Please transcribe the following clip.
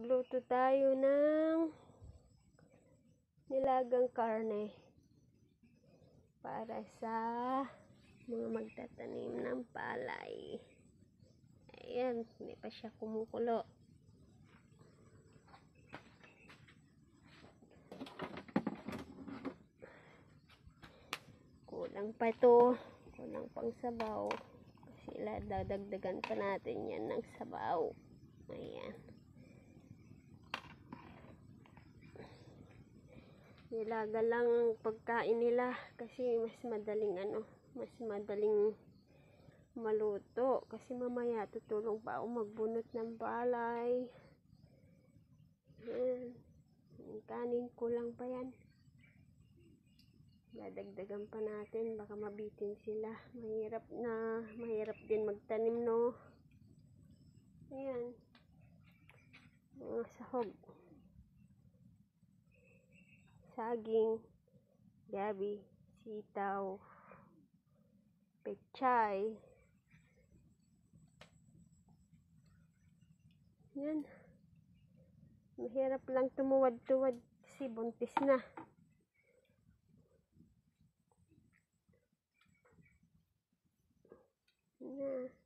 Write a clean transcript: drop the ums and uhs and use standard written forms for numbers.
Magluto tayo ng nilagang karne para sa mga magtatanim ng palay. Ayan, hindi pa siya kumukulo. Kulang pa ito, kulang pang sabaw kasi dadagdagan pa natin yan ng sabaw. Ayan, nilaga lang ang pagkain nila kasi mas madaling maluto kasi mamaya tutulong pa ako magbunot ng palay. Ayan, kanin kulang pa yan, dadagdagan pa natin, baka mabitin sila. Mahirap din magtanim, no? Ayan, mga sahog, saging, gabi, sitaw, pechay. Yan, mahirap lang tumuwad-tuwad kasi buntis na. Yeah.